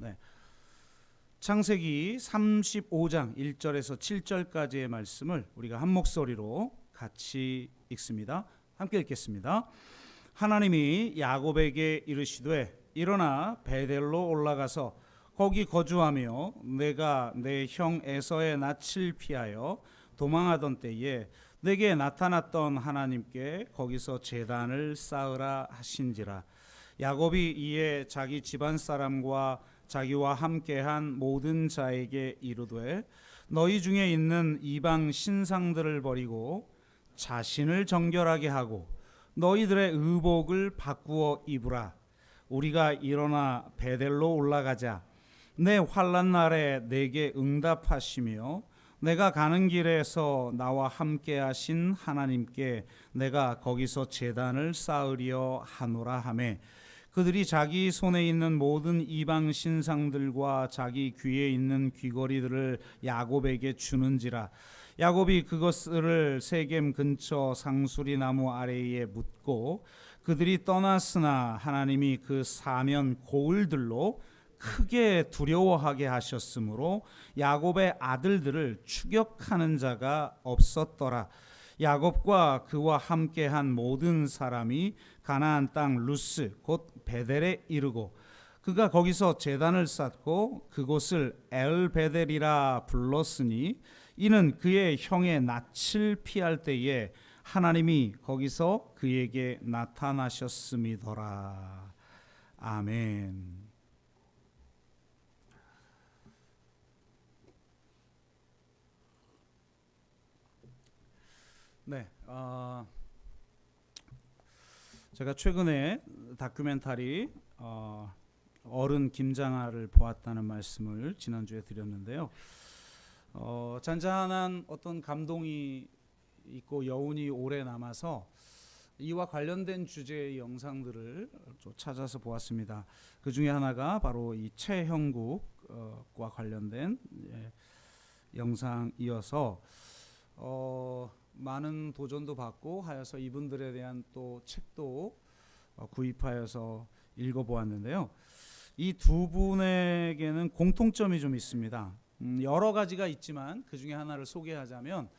네. 창세기 35장 1절에서 7절까지의 말씀을 우리가 한 목소리로 같이 읽습니다. 함께 읽겠습니다. 하나님이 야곱에게 이르시되 일어나 베델로 올라가서 거기 거주하며 내가 내 형 에서의 낯을 피하여 도망하던 때에 내게 나타났던 하나님께 거기서 제단을 쌓으라 하신지라. 야곱이 이에 자기 집안 사람과 자기와 함께한 모든 자에게 이르되 너희 중에 있는 이방 신상들을 버리고 자신을 정결하게 하고 너희들의 의복을 바꾸어 입으라. 우리가 일어나 베델로 올라가자. 내 환난 날에 내게 응답하시며 내가 가는 길에서 나와 함께 하신 하나님께 내가 거기서 제단을 쌓으려 하노라 하매 그들이 자기 손에 있는 모든 이방 신상들과 자기 귀에 있는 귀걸이들을 야곱에게 주는지라. 야곱이 그것을 세겜 근처 상수리 나무 아래에 묻고 그들이 떠났으나 하나님이 그 사면 고을들로 크게 두려워하게 하셨으므로 야곱의 아들들을 추격하는 자가 없었더라. 야곱과 그와 함께한 모든 사람이 가나안 땅 루스 곧 베델에 이르고 그가 거기서 제단을 쌓고 그곳을 엘베델이라 불렀으니 이는 그의 형의 낯을 피할 때에 하나님이 거기서 그에게 나타나셨음이더라. 아멘. 네, 제가 최근에 다큐멘터리 어른 김장하를 보았다는 말씀을 지난주에 드렸는데요. 잔잔한 어떤 감동이 있고 여운이 오래 남아서 이와 관련된 주제의 영상들을 좀 찾아서 보았습니다. 그 중에 하나가 바로 이 최형국과 관련된 영상이어서 많은 도전도 받고 하여서 이분들에 대한 또 책도 구입하여서 읽어보았는데요. 이 두 분에게는 공통점이 좀 있습니다. 여러 가지가 있지만 그 중에 하나를 소개하자면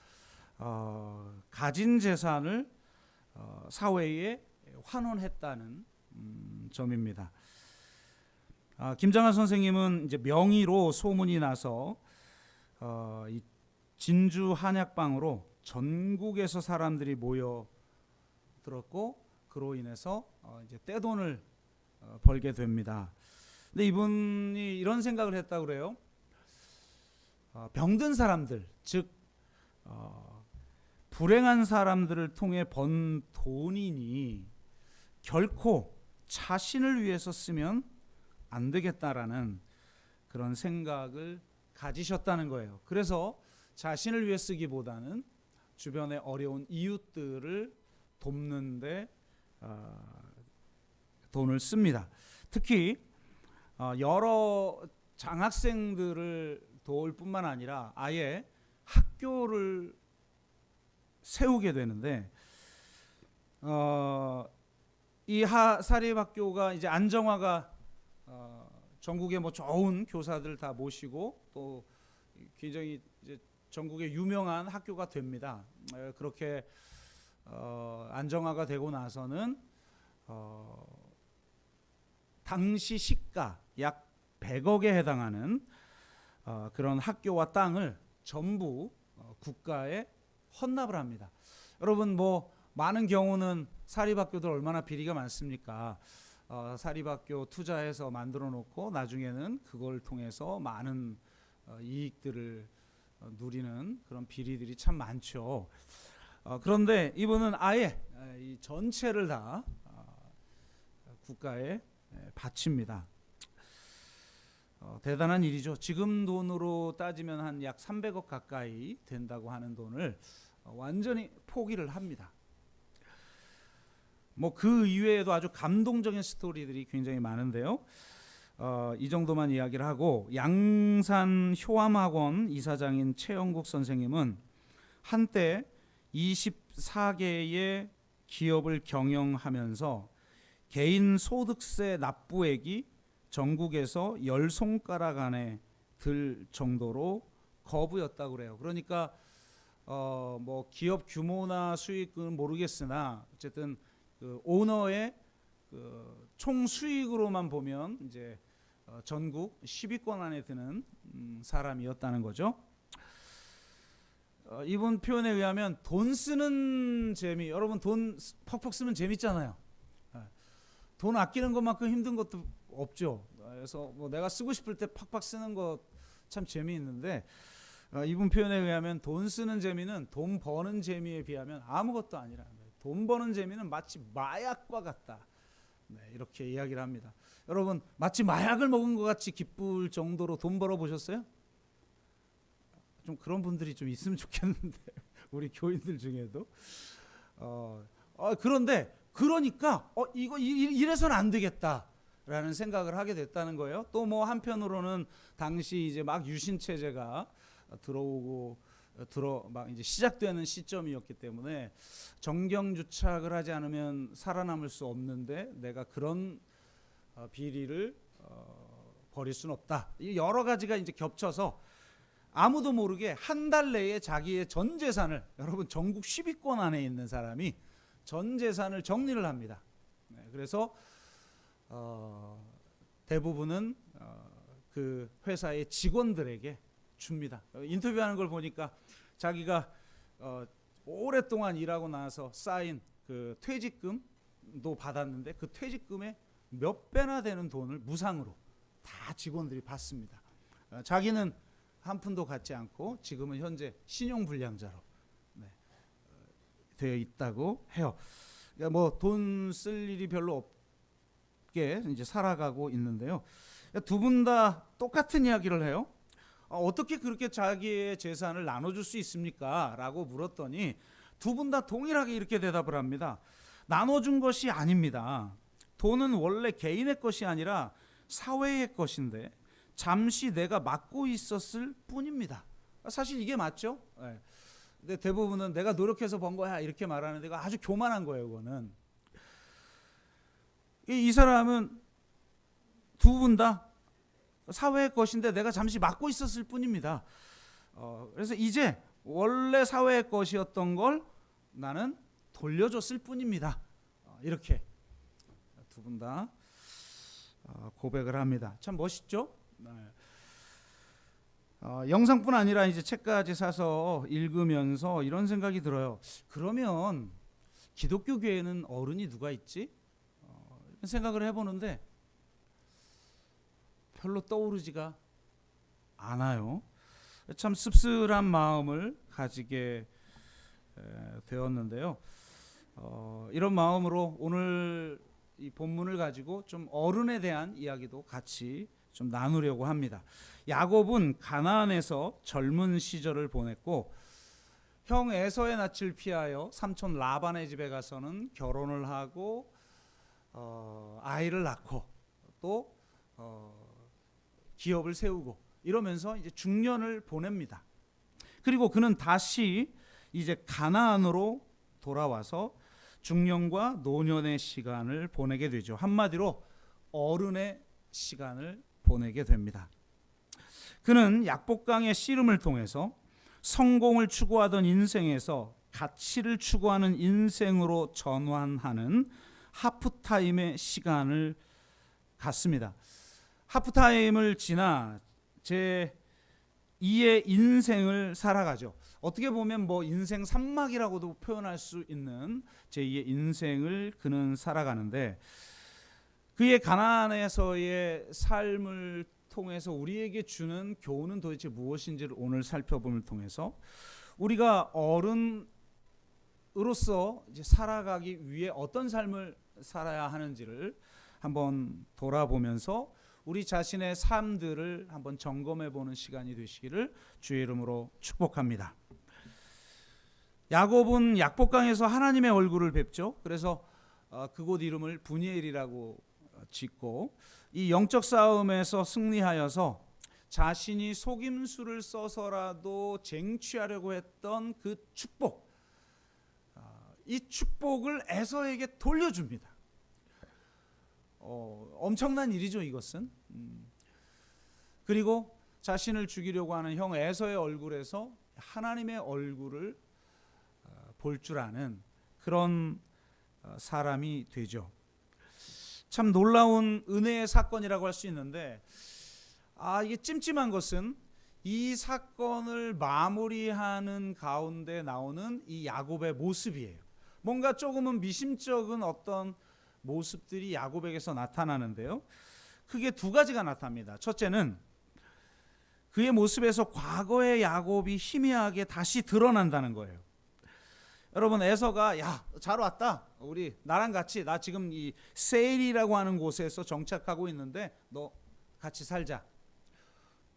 가진 재산을 사회에 환원했다는 점입니다. 김장하 선생님은 이제 명의로 소문이 나서 이 진주 한약방으로 전국에서 사람들이 모여 들었고 그로 인해서 이제 떼돈을 벌게 됩니다. 근데 이분이 이런 생각을 했다고 그래요. 병든 사람들, 즉 불행한 사람들을 통해 번 돈이니 결코 자신을 위해서 쓰면 안 되겠다라는 그런 생각을 가지셨다는 거예요. 그래서 자신을 위해 쓰기보다는 주변의 어려운 이웃들을 돕는데 돈을 씁니다. 특히 여러 장학생들을 도울 뿐만 아니라 아예 학교를 세우게 되는데 이 사립학교가 이제 안정화가 전국의 뭐 좋은 교사들 다 모시고 또 굉장히 이제 전국에 유명한 학교가 됩니다. 그렇게 안정화가 되고 나서는 당시 시가 약 100억에 해당하는 그런 학교와 땅을 전부 국가에 헌납을 합니다. 여러분 뭐 많은 경우는 사립학교들 얼마나 비리가 많습니까? 사립학교 투자해서 만들어 놓고 나중에는 그걸 통해서 많은 이익들을 누리는 그런 비리들이 참 많죠. 그런데 이분은 아예 이 전체를 다 국가에 바칩니다. 대단한 일이죠. 지금 돈으로 따지면 한 약 300억 가까이 된다고 하는 돈을 완전히 포기를 합니다. 뭐 그 이외에도 아주 감동적인 스토리들이 굉장히 많은데요. 이 정도만 이야기를 하고 양산 효암학원 이사장인 최영국 선생님은 한때 24개의 기업을 경영하면서 개인 소득세 납부액이 전국에서 10손가락 안에 들 정도로 거부였다고 그래요. 그러니까 뭐 기업 규모나 수익은 모르겠으나 어쨌든 그 오너의 그 총 수익으로만 보면 이제 전국 10위권 안에 드는 사람이었다는 거죠. 이분 표현에 의하면 돈 쓰는 재미, 여러분 돈 퍽퍽 쓰면 재밌잖아요. 돈 아끼는 것만큼 힘든 것도 없죠. 그래서 뭐 내가 쓰고 싶을 때 팍팍 쓰는 거 참 재미있는데 이분 표현에 의하면 돈 쓰는 재미는 돈 버는 재미에 비하면 아무것도 아니라 돈 버는 재미는 마치 마약과 같다. 네, 이렇게 이야기를 합니다. 여러분 마치 마약을 먹은 것 같이 기쁠 정도로 돈 벌어 보셨어요? 좀 그런 분들이 좀 있으면 좋겠는데 우리 교인들 중에도 그런데 그러니까 이거 이래서는 안 되겠다라는 생각을 하게 됐다는 거예요. 또 뭐 한편으로는 당시 이제 막 유신 체제가 막 이제 시작되는 시점이었기 때문에 정경주착을 하지 않으면 살아남을 수 없는데 내가 그런 비리를 벌일 수는 없다. 이 여러 가지가 이제 겹쳐서 아무도 모르게 한 달 내에 자기의 전 재산을, 여러분 전국 10위권 안에 있는 사람이 전 재산을 정리를 합니다. 네, 그래서 대부분은 그 회사의 직원들에게 줍니다. 인터뷰하는 걸 보니까 자기가 오랫동안 일하고 나서 쌓인 그 퇴직금도 받았는데 그 퇴직금의 몇 배나 되는 돈을 무상으로 다 직원들이 받습니다. 자기는 한 푼도 갖지 않고 지금은 현재 신용불량자로 되어 있다고 해요. 그러니까 뭐 돈 쓸 일이 별로 없게 이제 살아가고 있는데요. 두 분 다 똑같은 이야기를 해요. 어떻게 그렇게 자기의 재산을 나눠줄 수 있습니까? 라고 물었더니 두 분 다 동일하게 이렇게 대답을 합니다. 나눠준 것이 아닙니다. 돈은 원래 개인의 것이 아니라 사회의 것인데 잠시 내가 맡고 있었을 뿐입니다. 사실 이게 맞죠? 네. 근데 대부분은 내가 노력해서 번 거야 이렇게 말하는데 이거 아주 교만한 거예요. 그거는. 이 사람은 두 분 다 사회의 것인데 내가 잠시 맡고 있었을 뿐입니다. 그래서 이제 원래 사회의 것이었던 걸 나는 돌려줬을 뿐입니다. 이렇게 두 분 다 고백을 합니다. 참 멋있죠? 네. 영상뿐 아니라 이제 책까지 사서 읽으면서 이런 생각이 들어요. 그러면 기독교 교회에는 어른이 누가 있지? 이런 생각을 해보는데 별로 떠오르지가 않아요. 참 씁쓸한 마음을 가지게 되었는데요. 이런 마음으로 오늘 이 본문을 가지고 좀 어른에 대한 이야기도 같이 좀 나누려고 합니다. 야곱은 가나안에서 젊은 시절을 보냈고 형 에서의 낯을 피하여 삼촌 라반의 집에 가서는 결혼을 하고 아이를 낳고 또 기업을 세우고 이러면서 이제 중년을 보냅니다. 그리고 그는 다시 이제 가나안으로 돌아와서 중년과 노년의 시간을 보내게 되죠. 한마디로 어른의 시간을 보내게 됩니다. 그는 약복강의 씨름을 통해서 성공을 추구하던 인생에서 가치를 추구하는 인생으로 전환하는 하프타임의 시간을 갖습니다. 하프타임을 지나 제 2의 인생을 살아가죠. 어떻게 보면 뭐 인생 산막이라고도 표현할 수 있는 제2의 인생을 그는 살아가는데 그의 가나안에서의 삶을 통해서 우리에게 주는 교훈은 도대체 무엇인지를 오늘 살펴봄을 통해서 우리가 어른으로서 이제 살아가기 위해 어떤 삶을 살아야 하는지를 한번 돌아보면서 우리 자신의 삶들을 한번 점검해 보는 시간이 되시기를 주의 이름으로 축복합니다. 야곱은 약복강에서 하나님의 얼굴을 뵙죠. 그래서 그곳 이름을 브니엘이라고 짓고 이 영적 싸움에서 승리하여서 자신이 속임수를 써서라도 쟁취하려고 했던 그 축복, 이 축복을 에서에게 돌려줍니다. 엄청난 일이죠, 이것은. 그리고 자신을 죽이려고 하는 형 에서의 얼굴에서 하나님의 얼굴을 볼 줄 아는 그런 사람이 되죠. 참 놀라운 은혜의 사건이라고 할 수 있는데, 이게 찜찜한 것은 이 사건을 마무리하는 가운데 나오는 이 야곱의 모습이에요. 뭔가 조금은 미심쩍은 어떤 모습들이 야곱에게서 나타나는데요. 크게 두 가지가 나타납니다. 첫째는 그의 모습에서 과거의 야곱이 희미하게 다시 드러난다는 거예요. 여러분, 에서가 야, 잘 왔다. 우리 나랑 같이, 나 지금 이 세일이라고 하는 곳에서 정착하고 있는데 너 같이 살자.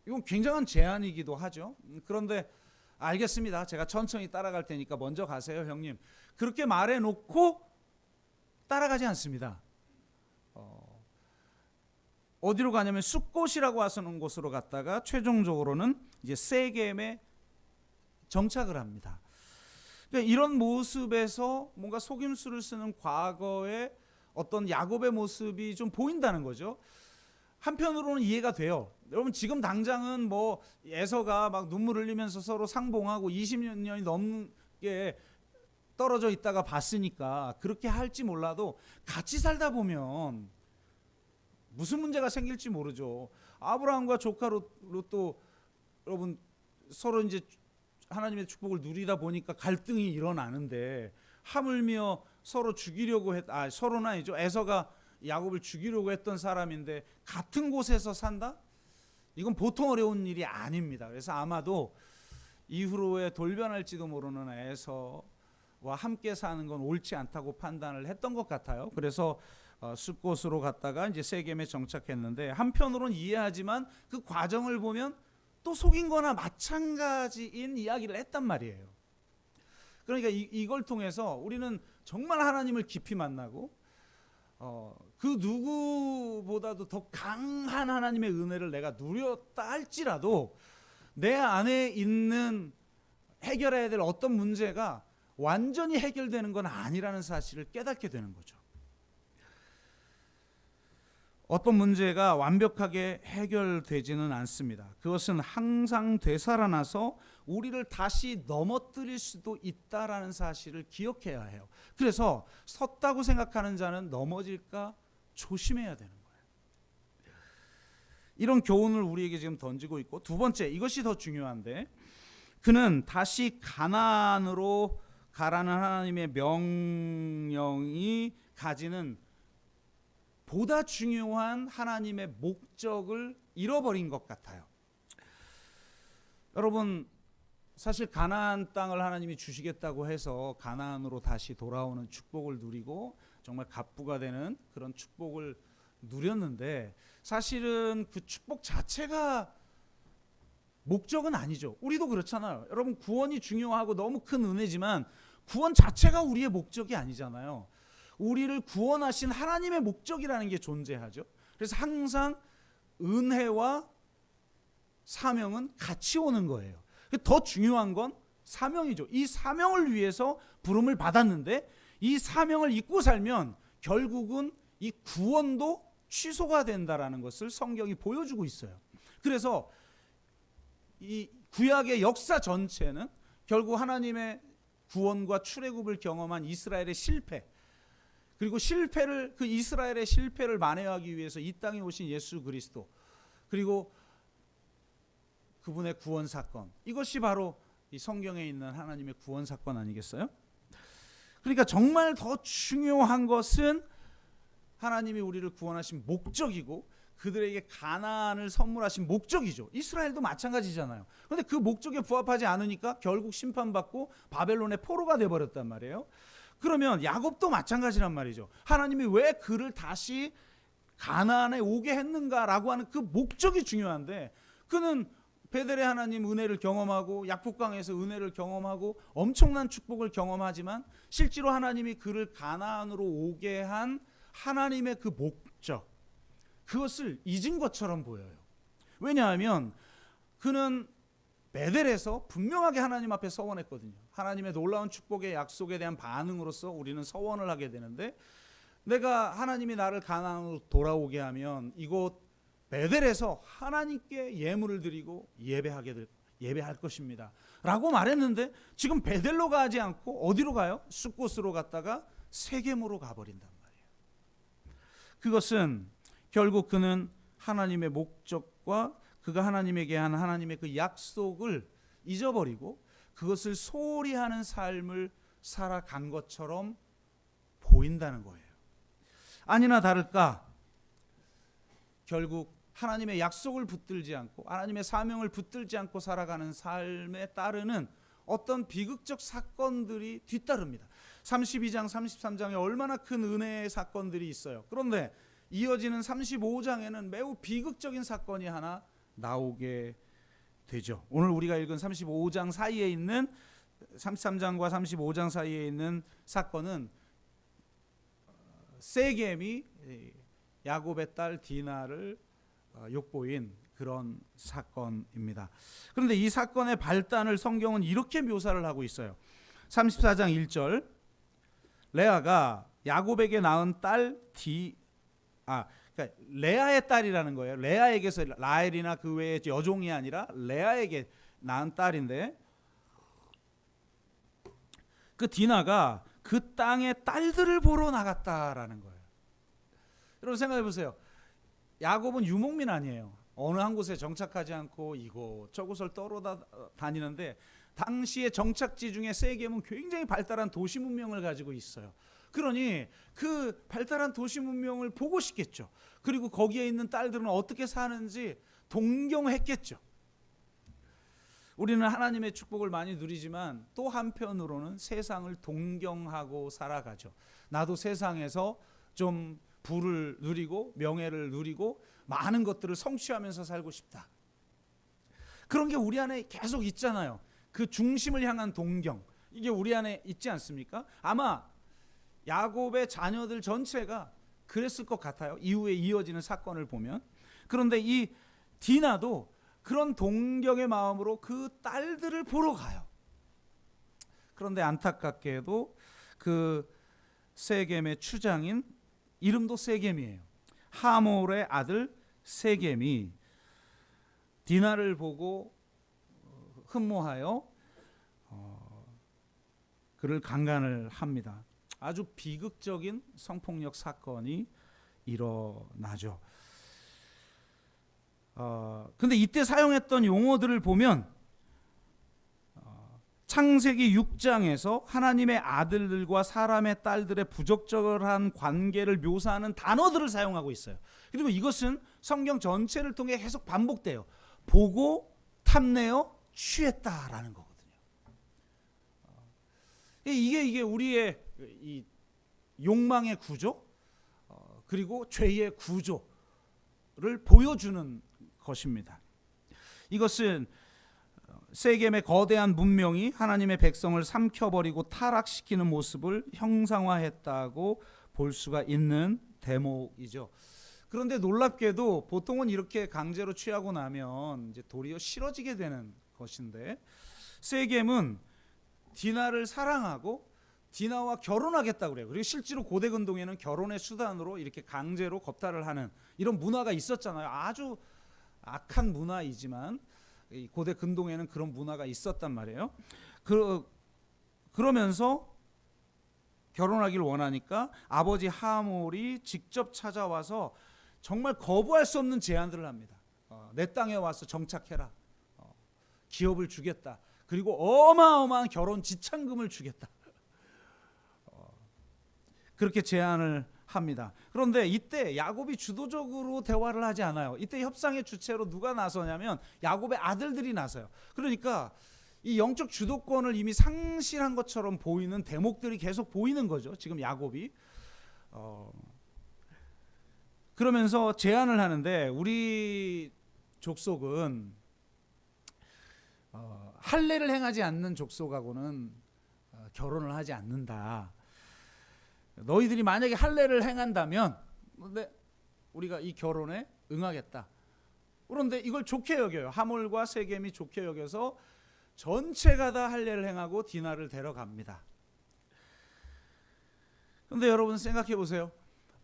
이건 굉장한 제안이기도 하죠. 그런데 알겠습니다. 제가 천천히 따라갈 테니까 먼저 가세요, 형님. 그렇게 말해놓고 따라가지 않습니다. 어디로 가냐면 숫곳이라고 하는 곳으로 갔다가 최종적으로는 이제 세겜에 정착을 합니다. 그러니까 이런 모습에서 뭔가 속임수를 쓰는 과거의 어떤 야곱의 모습이 좀 보인다는 거죠. 한편으로는 이해가 돼요. 여러분, 지금 당장은 뭐 에서가 막 눈물 흘리면서 서로 상봉하고 20년이 넘게 떨어져 있다가 봤으니까 그렇게 할지 몰라도 같이 살다 보면 무슨 문제가 생길지 모르죠. 아브라함과 조카 롯도 여러분 서로 이제 하나님의 축복을 누리다 보니까 갈등이 일어나는데, 하물며 서로 죽이려고 서로는 아니죠. 에서가 야곱을 죽이려고 했던 사람인데 같은 곳에서 산다? 이건 보통 어려운 일이 아닙니다. 그래서 아마도 이후로에 돌변할지도 모르는 에서와 함께 사는 건 옳지 않다고 판단을 했던 것 같아요. 그래서 숫곳으로 갔다가 이제 세겜에 정착했는데, 한편으로는 이해하지만 그 과정을 보면 또 속인 거나 마찬가지인 이야기를 했단 말이에요. 그러니까 이걸 통해서 우리는 정말 하나님을 깊이 만나고 그 누구보다도 더 강한 하나님의 은혜를 내가 누렸다 할지라도 내 안에 있는 해결해야 될 어떤 문제가 완전히 해결되는 건 아니라는 사실을 깨닫게 되는 거죠. 어떤 문제가 완벽하게 해결되지는 않습니다. 그것은 항상 되살아나서 우리를 다시 넘어뜨릴 수도 있다라는 사실을 기억해야 해요. 그래서 섰다고 생각하는 자는 넘어질까 조심해야 되는 거예요. 이런 교훈을 우리에게 지금 던지고 있고, 두 번째, 이것이 더 중요한데, 그는 다시 가나안으로 가라는 하나님의 명령이 가지는 보다 중요한 하나님의 목적을 잃어버린 것 같아요. 여러분, 사실 가나안 땅을 하나님이 주시겠다고 해서 가나안으로 다시 돌아오는 축복을 누리고 정말 갑부가 되는 그런 축복을 누렸는데, 사실은 그 축복 자체가 목적은 아니죠. 우리도 그렇잖아요. 여러분, 구원이 중요하고 너무 큰 은혜지만 구원 자체가 우리의 목적이 아니잖아요. 우리를 구원하신 하나님의 목적이라는 게 존재하죠. 그래서 항상 은혜와 사명은 같이 오는 거예요. 더 중요한 건 사명이죠. 이 사명을 위해서 부름을 받았는데 이 사명을 잊고 살면 결국은 이 구원도 취소가 된다라는 것을 성경이 보여주고 있어요. 그래서 이 구약의 역사 전체는 결국 하나님의 구원과 출애굽을 경험한 이스라엘의 실패, 그리고 그 이스라엘의 실패를 만회하기 위해서 이 땅에 오신 예수 그리스도, 그리고 그분의 구원 사건, 이것이 바로 이 성경에 있는 하나님의 구원 사건 아니겠어요? 그러니까 정말 더 중요한 것은 하나님이 우리를 구원하신 목적이고 그들에게 가나안을 선물하신 목적이죠. 이스라엘도 마찬가지잖아요. 그런데 그 목적에 부합하지 않으니까 결국 심판받고 바벨론의 포로가 되어버렸단 말이에요. 그러면 야곱도 마찬가지란 말이죠. 하나님이 왜 그를 다시 가나안에 오게 했는가라고 하는 그 목적이 중요한데, 그는 베델의 하나님 은혜를 경험하고 약복강에서 은혜를 경험하고 엄청난 축복을 경험하지만 실제로 하나님이 그를 가나안으로 오게 한 하나님의 그 목적, 그것을 잊은 것처럼 보여요. 왜냐하면 그는 베델에서 분명하게 하나님 앞에 서원했거든요. 하나님의 놀라운 축복의 약속에 대한 반응으로서 우리는 서원을 하게 되는데, 내가 하나님이 나를 가나안으로 돌아오게 하면 이곳 베델에서 하나님께 예물을 드리고 예배할 것입니다 라고 말했는데 지금 베델로 가지 않고 어디로 가요? 숫곳으로 갔다가 세겜으로 가버린단 말이에요. 그것은 결국 그는 하나님의 목적과 그가 하나님에게 한 하나님의 그 약속을 잊어버리고 그것을 소홀히 하는 삶을 살아간 것처럼 보인다는 거예요. 아니나 다를까 결국 하나님의 약속을 붙들지 않고 하나님의 사명을 붙들지 않고 살아가는 삶에 따르는 어떤 비극적 사건들이 뒤따릅니다. 32장 33장에 얼마나 큰 은혜의 사건들이 있어요. 그런데 이어지는 35장에는 매우 비극적인 사건이 하나 나오게 되죠. 오늘 우리가 읽은 35장 사이에 있는 33장과 35장 사이에 있는 사건은 세겜이 야곱의 딸 디나를 욕보인 그런 사건입니다. 그런데 이 사건의 발단을 성경은 이렇게 묘사를 하고 있어요. 34장 1절 레아가 야곱에게 낳은 딸 그러니까 레아의 딸이라는 거예요. 레아에게서 라헬이나 그 외의 여종이 아니라 레아에게 낳은 딸인데 그 디나가 그 땅의 딸들을 보러 나갔다라는 거예요. 여러분 생각해 보세요. 야곱은 유목민 아니에요. 어느 한 곳에 정착하지 않고 이곳저곳을 떠돌아다니는데 당시의 정착지 중에 세겜은 굉장히 발달한 도시 문명을 가지고 있어요. 그러니 그 발달한 도시 문명을 보고 싶겠죠. 그리고 거기에 있는 딸들은 어떻게 사는지 동경했겠죠. 우리는 하나님의 축복을 많이 누리지만 또 한편으로는 세상을 동경하고 살아가죠. 나도 세상에서 좀 부를 누리고 명예를 누리고 많은 것들을 성취하면서 살고 싶다. 그런 게 우리 안에 계속 있잖아요. 그 중심을 향한 동경, 이게 우리 안에 있지 않습니까? 아마 야곱의 자녀들 전체가 그랬을 것 같아요. 이후에 이어지는 사건을 보면. 그런데 이 디나도 그런 동경의 마음으로 그 딸들을 보러 가요. 그런데 안타깝게도 그 세겜의 추장인 이름도 세겜이에요. 하몰의 아들 세겜이 디나를 보고 흠모하여 그를 강간을 합니다. 아주 비극적인 성폭력 사건이 일어나죠. 근데 이때 사용했던 용어들을 보면 창세기 6장에서 하나님의 아들들과 사람의 딸들의 부적절한 관계를 묘사하는 단어들을 사용하고 있어요. 그리고 이것은 성경 전체를 통해 계속 반복돼요. 보고 탐내어 취했다라는 거거든요. 이게 우리의 이 욕망의 구조 그리고 죄의 구조를 보여주는 것입니다. 이것은 세겜의 거대한 문명이 하나님의 백성을 삼켜버리고 타락시키는 모습을 형상화했다고 볼 수가 있는 대목이죠. 그런데 놀랍게도 보통은 이렇게 강제로 취하고 나면 이제 도리어 싫어지게 되는 것인데 세겜은 디나를 사랑하고 디나와 결혼하겠다고 그래요. 그리고 실제로 고대 근동에는 결혼의 수단으로 이렇게 강제로 겁탈을 하는 이런 문화가 있었잖아요. 아주 악한 문화이지만 고대 근동에는 그런 문화가 있었단 말이에요. 그러면서 결혼하기를 원하니까 아버지 하몰이 직접 찾아와서 정말 거부할 수 없는 제안들을 합니다. 내 땅에 와서 정착해라. 기업을 주겠다. 그리고 어마어마한 결혼 지참금을 주겠다. 그렇게 제안을 합니다. 그런데 이때 야곱이 주도적으로 대화를 하지 않아요. 이때 협상의 주체로 누가 나서냐면 야곱의 아들들이 나서요. 그러니까 이 영적 주도권을 이미 상실한 것처럼 보이는 대목들이 계속 보이는 거죠. 지금 야곱이 그러면서 제안을 하는데 우리 족속은 할례를 행하지 않는 족속하고는 결혼을 하지 않는다. 너희들이 만약에 할례를 행한다면 우리가 이 결혼에 응하겠다. 그런데 이걸 좋게 여겨요. 하몰과 세겜이 좋게 여겨서 전체가 다 할례를 행하고 디나를 데려갑니다. 그런데 여러분 생각해 보세요.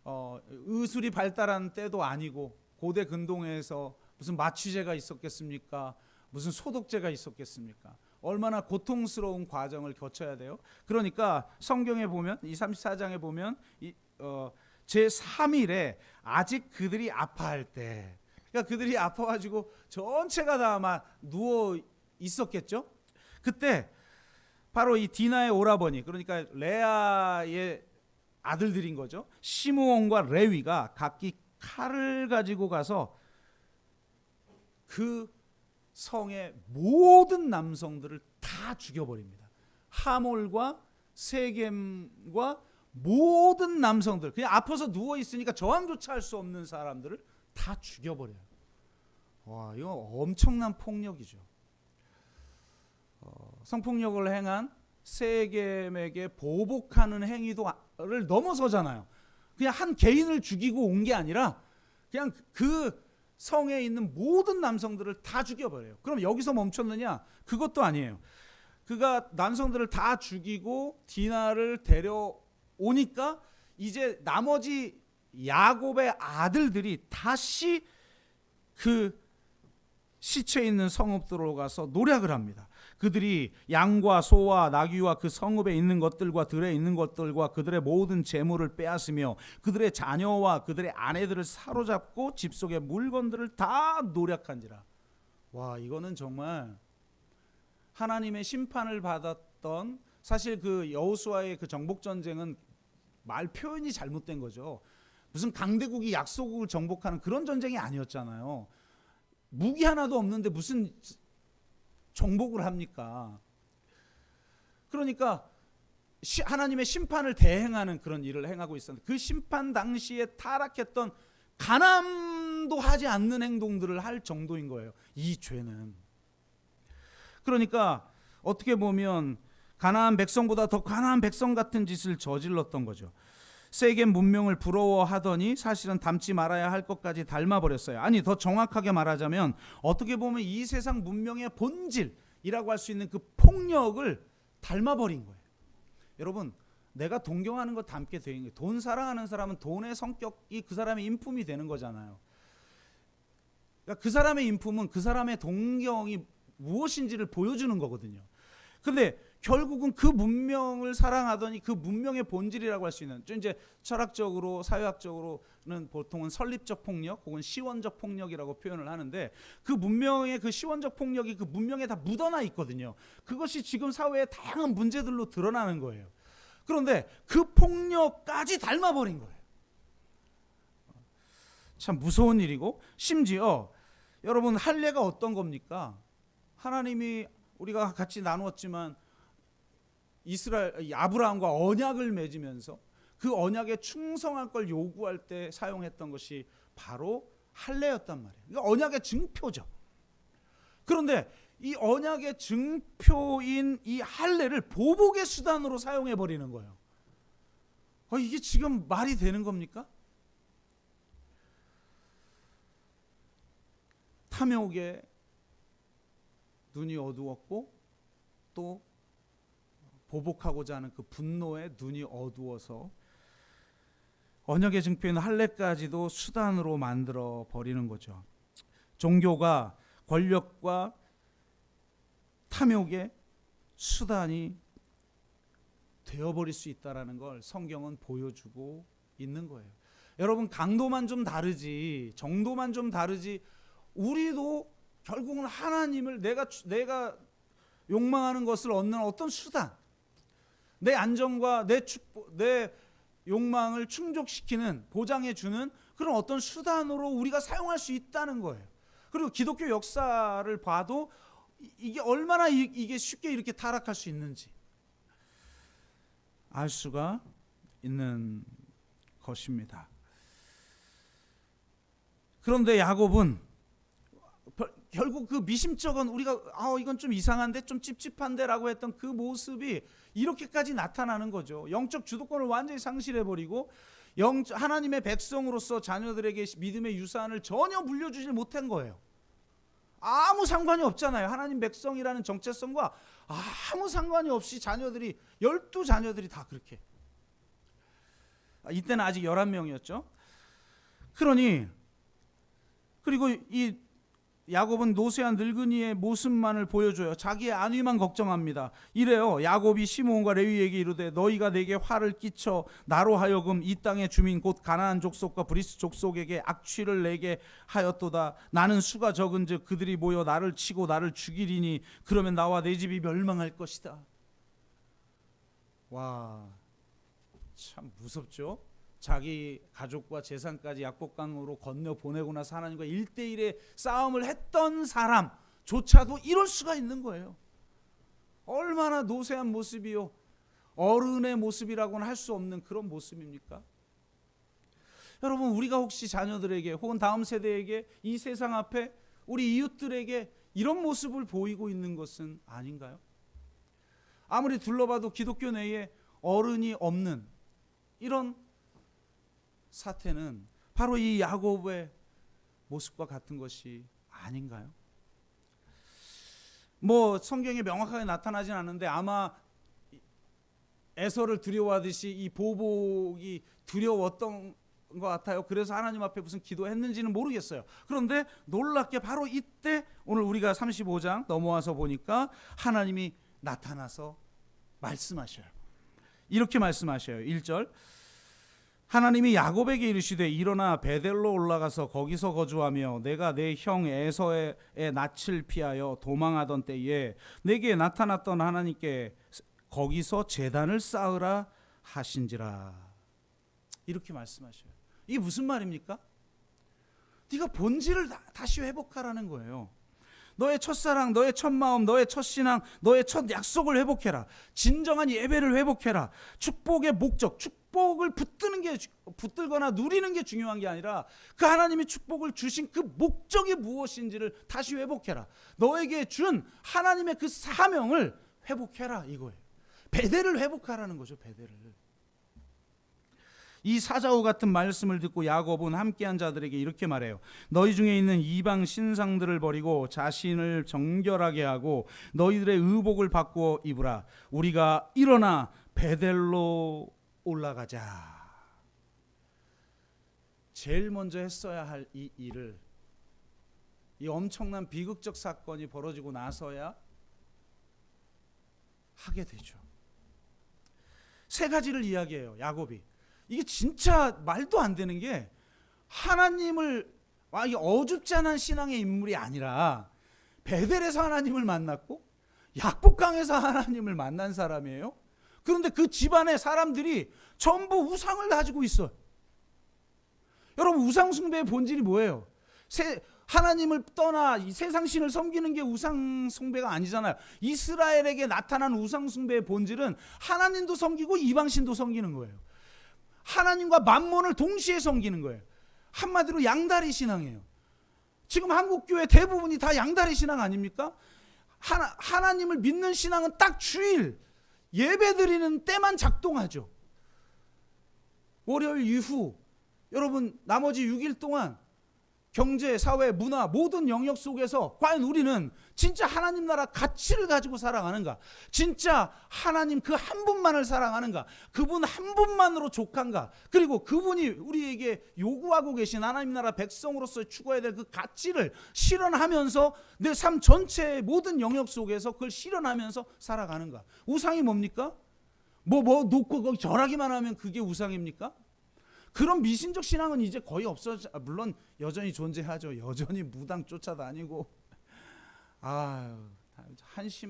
의술이 발달한 때도 아니고 고대 근동에서 무슨 마취제가 있었겠습니까? 무슨 소독제가 있었겠습니까? 얼마나 고통스러운 과정을 거쳐야 돼요. 그러니까 성경에 보면 이 34장에 보면 제 3일에 아직 그들이 아파할 때, 그러니까 그들이 아파가지고 전체가 다 아마 누워 있었겠죠. 그때 바로 이 디나의 오라버니, 그러니까 레아의 아들들인 거죠. 시므온과 레위가 각기 칼을 가지고 가서 그 성의 모든 남성들을 다 죽여버립니다. 하몰과 세겜과 모든 남성들, 그냥 아파서 누워 있으니까 저항조차 할 수 없는 사람들을 다 죽여버려요. 와, 이거 엄청난 폭력이죠. 성폭력을 행한 세겜에게 보복하는 행위도를 넘어서잖아요. 그냥 한 개인을 죽이고 온 게 아니라 그냥 그 성에 있는 모든 남성들을 다 죽여버려요. 그럼 여기서 멈췄느냐? 그것도 아니에요. 그가 남성들을 다 죽이고 디나를 데려오니까 이제 나머지 야곱의 아들들이 다시 그 시체 있는 성읍으로 가서 노략을 합니다. 그들이 양과 소와 나귀와 그 성읍에 있는 것들과 들에 있는 것들과 그들의 모든 재물을 빼앗으며 그들의 자녀와 그들의 아내들을 사로잡고 집 속의 물건들을 다 노략한지라. 와, 이거는 정말 하나님의 심판을 받았던, 사실 그 여호수아의 그 정복 전쟁은 말 표현이 잘못된 거죠. 무슨 강대국이 약소국을 정복하는 그런 전쟁이 아니었잖아요. 무기 하나도 없는데 무슨 정복을 합니까? 그러니까 하나님의 심판을 대행하는 그런 일을 행하고 있었는데, 그 심판 당시에 타락했던 가늠도 하지 않는 행동들을 할 정도인 거예요, 이 죄는. 그러니까 어떻게 보면 가나안 백성보다 더 가나안 백성 같은 짓을 저질렀던 거죠. 세겜 문명을 부러워하더니 사실은 닮지 말아야 할 것까지 닮아버렸어요. 아니, 더 정확하게 말하자면 어떻게 보면 이 세상 문명의 본질이라고 할 수 있는 그 폭력을 닮아버린 거예요. 여러분, 내가 동경하는 거 닮게 되는 거예요. 돈 사랑하는 사람은 돈의 성격이 그 사람의 인품이 되는 거잖아요. 그러니까 그 사람의 인품은 그 사람의 동경이 무엇인지를 보여주는 거거든요. 근데 결국은 그 문명을 사랑하더니 그 문명의 본질이라고 할 수 있는, 이제 철학적으로 사회학적으로는 보통은 설립적 폭력 혹은 시원적 폭력이라고 표현을 하는데, 그 문명의 그 시원적 폭력이 그 문명에 다 묻어나 있거든요. 그것이 지금 사회의 다양한 문제들로 드러나는 거예요. 그런데 그 폭력까지 닮아버린 거예요. 참 무서운 일이고, 심지어 여러분, 할례가 어떤 겁니까? 하나님이, 우리가 같이 나누었지만 아브라함과 언약을 맺으면서 그 언약에 충성할 걸 요구할 때 사용했던 것이 바로 할례였단 말이에요. 그러니까 언약의 증표죠. 그런데 이 언약의 증표인 이 할례를 보복의 수단으로 사용해 버리는 거예요. 이게 지금 말이 되는 겁니까? 탐욕에 눈이 어두웠고 또 보복하고자 하는 그 분노에 눈이 어두워서 언약의 증표인 할례까지도 수단으로 만들어 버리는 거죠. 종교가 권력과 탐욕의 수단이 되어버릴 수 있다는 걸 성경은 보여주고 있는 거예요. 여러분, 강도만 좀 다르지, 정도만 좀 다르지, 우리도 결국은 하나님을, 내가 욕망하는 것을 얻는 어떤 수단, 내 안정과 내 축복, 내 욕망을 충족시키는, 보장해주는 그런 어떤 수단으로 우리가 사용할 수 있다는 거예요. 그리고 기독교 역사를 봐도 이게 얼마나 이게 쉽게 이렇게 타락할 수 있는지 알 수가 있는 것입니다. 그런데 야곱은 결국 그 미심쩍은, 우리가 이건 좀 이상한데, 좀 찝찝한데 라고 했던 그 모습이 이렇게까지 나타나는 거죠. 영적 주도권을 완전히 상실해버리고 하나님의 백성으로서 자녀들에게 믿음의 유산을 전혀 물려주지 못한 거예요. 아무 상관이 없잖아요. 하나님 백성이라는 정체성과 아무 상관이 없이 자녀들이, 12자녀들이 다 그렇게. 이때는 아직 11명이었죠. 그리고 이 야곱은 노쇠한 늙은이의 모습만을 보여줘요. 자기의 안위만 걱정합니다. 이래요. 야곱이 시므온과 레위에게 이르되 너희가 내게 화를 끼쳐 나로 하여금 이 땅의 주민 곧 가나안 족속과 브리스 족속에게 악취를 내게 하였도다. 나는 수가 적은즉 그들이 모여 나를 치고 나를 죽이리니 그러면 나와 내 집이 멸망할 것이다. 와, 참 무섭죠. 자기 가족과 재산까지 약복강으로 건너 보내고 나서 하나님과 1대1의 싸움을 했던 사람조차도 이럴 수가 있는 거예요. 얼마나 노쇠한 모습이요, 어른의 모습이라고는 할 수 없는 그런 모습입니까? 여러분, 우리가 혹시 자녀들에게 혹은 다음 세대에게 이 세상 앞에 우리 이웃들에게 이런 모습을 보이고 있는 것은 아닌가요? 아무리 둘러봐도 기독교 내에 어른이 없는 이런 사태는 바로 이 야곱의 모습과 같은 것이 아닌가요? 뭐 성경에 명확하게 나타나진 않는데 아마 에서를 두려워하듯이 이 보복이 두려웠던 것 같아요. 그래서 하나님 앞에 무슨 기도했는지는 모르겠어요. 그런데 놀랍게 바로 이때 오늘 우리가 35장 넘어와서 보니까 하나님이 나타나서 말씀하셔요. 이렇게 말씀하셔요. 1절, 하나님이 야곱에게 이르시되 일어나 베델로 올라가서 거기서 거주하며 내가 내 형 에서의 낯을 피하여 도망하던 때에 내게 나타났던 하나님께 거기서 제단을 쌓으라 하신지라. 이렇게 말씀하셔요. 이게 무슨 말입니까? 네가 본질을 다시 회복하라는 거예요. 너의 첫사랑, 너의 첫마음, 너의 첫신앙, 너의 첫 약속을 회복해라. 진정한 예배를 회복해라. 축복의 목적, 축복을 붙들거나 누리는 게 중요한 게 아니라 그 하나님이 축복을 주신 그 목적이 무엇인지를 다시 회복해라. 너에게 준 하나님의 그 사명을 회복해라, 이거예요. 베델을 회복하라는 거죠. 베델을. 이 사자우 같은 말씀을 듣고 야곱은 함께한 자들에게 이렇게 말해요. 너희 중에 있는 이방 신상들을 버리고 자신을 정결하게 하고 너희들의 의복을 바꾸어 입으라. 우리가 일어나 베델로 올라가자. 제일 먼저 했어야 할 이 일을, 이 엄청난 비극적 사건이 벌어지고 나서야 하게 되죠. 세 가지를 이야기해요, 야곱이. 이게 진짜 말도 안 되는 게, 하나님을 이 어줍잖은 신앙의 인물이 아니라 베델에서 하나님을 만났고 약복강에서 하나님을 만난 사람이에요. 그런데 그 집안의 사람들이 전부 우상을 가지고 있어요. 여러분, 우상 숭배의 본질이 뭐예요? 하나님을 떠나 이 세상 신을 섬기는 게 우상 숭배가 아니잖아요. 이스라엘에게 나타난 우상 숭배의 본질은 하나님도 섬기고 이방신도 섬기는 거예요. 하나님과 만몬을 동시에 섬기는 거예요. 한마디로 양다리 신앙이에요. 지금 한국 교회 대부분이 다 양다리 신앙 아닙니까? 하나님을 믿는 신앙은 딱 주일 예배 드리는 때만 작동하죠. 월요일 이후 여러분 나머지 6일 동안 경제, 사회, 문화 모든 영역 속에서 과연 우리는 진짜 하나님 나라 가치를 가지고 살아가는가? 진짜 하나님 그 한 분만을 사랑하는가? 그분 한 분만으로 족한가? 그리고 그분이 우리에게 요구하고 계신 하나님 나라 백성으로서 추구해야 될 그 가치를 실현하면서 내 삶 전체의 모든 영역 속에서 그걸 실현하면서 살아가는가? 우상이 뭡니까? 뭐 놓고 거기 절하기만 하면 그게 우상입니까? 그런 미신적 신앙은 이제 거의 물론 여전히 존재하죠. 여전히 무당 쫓아다니고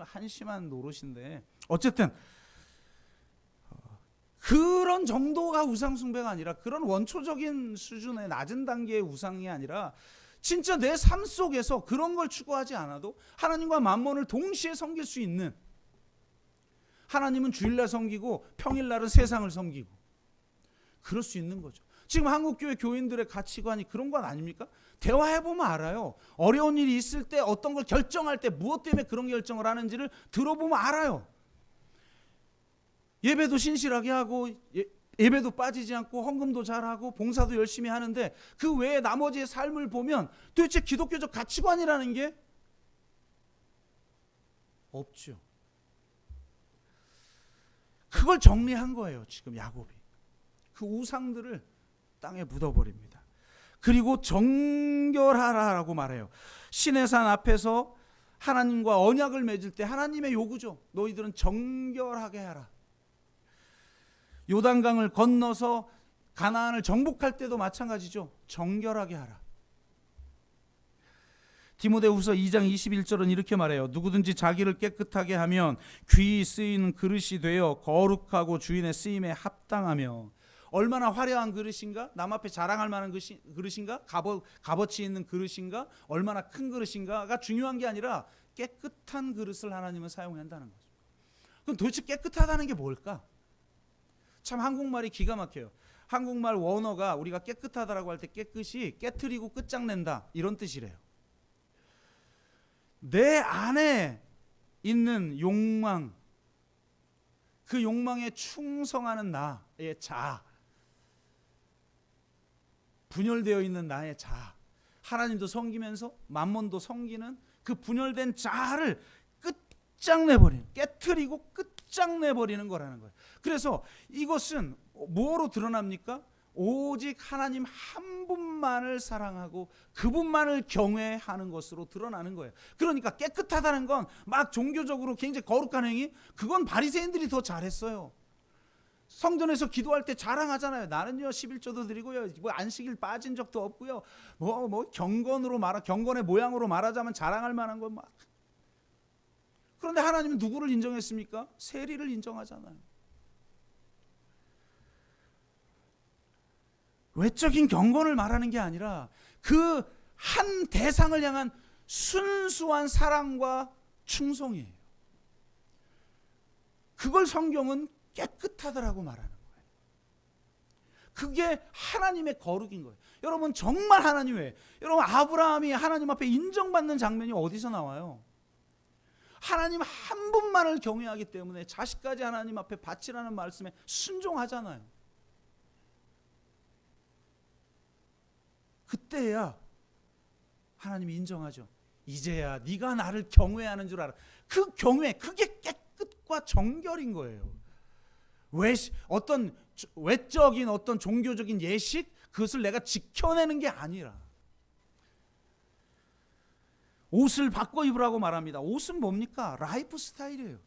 한심한 노릇인데, 어쨌든 그런 정도가 우상 숭배가 아니라, 그런 원초적인 수준의 낮은 단계의 우상이 아니라 진짜 내 삶 속에서 그런 걸 추구하지 않아도 하나님과 만몬을 동시에 섬길 수 있는, 하나님은 주일날 섬기고 평일날은 세상을 섬기고 그럴 수 있는 거죠. 지금 한국교회 교인들의 가치관이 그런 건 아닙니까? 대화해보면 알아요. 어려운 일이 있을 때, 어떤 걸 결정할 때 무엇 때문에 그런 결정을 하는지를 들어보면 알아요. 예배도 신실하게 하고 예배도 빠지지 않고 헌금도 잘하고 봉사도 열심히 하는데 그 외에 나머지의 삶을 보면 도대체 기독교적 가치관이라는 게 없죠. 그걸 정리한 거예요, 지금 야곱이. 그 우상들을 땅에 묻어버립니다. 그리고 정결하라라고 말해요. 시내산 앞에서 하나님과 언약을 맺을 때 하나님의 요구죠. 너희들은 정결하게 하라. 요단강을 건너서 가나안을 정복할 때도 마찬가지죠. 정결하게 하라. 디모데후서 2장 21절은 이렇게 말해요. 누구든지 자기를 깨끗하게 하면 귀히 쓰이는 그릇이 되어 거룩하고 주인의 쓰임에 합당하며. 얼마나 화려한 그릇인가? 남 앞에 자랑할 만한 그릇인가? 값어치 있는 그릇인가? 얼마나 큰 그릇인가가 중요한 게 아니라 깨끗한 그릇을 하나님은 사용한다는 거죠. 그럼 도대체 깨끗하다는 게 뭘까? 참 한국말이 기가 막혀요. 한국말 원어가 우리가 깨끗하다라고 할 때 깨끗이 깨트리고 끝장낸다 이런 뜻이래요. 내 안에 있는 욕망, 그 욕망에 충성하는 나의 자아, 분열되어 있는 나의 자아, 하나님도 섬기면서 만몬도 섬기는 그 분열된 자아를 끝장내버리는, 깨트리고 끝장내버리는 거라는 거예요. 그래서 이것은 뭐로 드러납니까? 오직 하나님 한 분만을 사랑하고 그분만을 경외하는 것으로 드러나는 거예요. 그러니까 깨끗하다는 건 막 종교적으로 굉장히 거룩한 행위, 그건 바리새인들이 더 잘했어요. 성전에서 기도할 때 자랑하잖아요. 나는요 11조도 드리고요, 뭐 안식일 빠진 적도 없고요, 뭐 경건의 모양으로 말하자면 자랑할 만한 건 막. 그런데 하나님은 누구를 인정했습니까? 세리를 인정하잖아요. 외적인 경건을 말하는 게 아니라 그 한 대상을 향한 순수한 사랑과 충성이에요. 그걸 성경은 깨끗하다라고 말하는 거예요. 그게 하나님의 거룩인 거예요. 여러분 정말 하나님 외에, 여러분 아브라함이 하나님 앞에 인정받는 장면이 어디서 나와요? 하나님 한 분만을 경외하기 때문에 자식까지 하나님 앞에 바치라는 말씀에 순종하잖아요. 그때야 하나님이 인정하죠. 이제야 네가 나를 경외하는 줄 알아. 그 경외, 그게 깨끗과 정결인 거예요. 어떤 외적인 어떤 종교적인 예식, 그것을 내가 지켜내는 게 아니라. 옷을 바꿔 입으라고 말합니다. 옷은 뭡니까? 라이프 스타일이에요.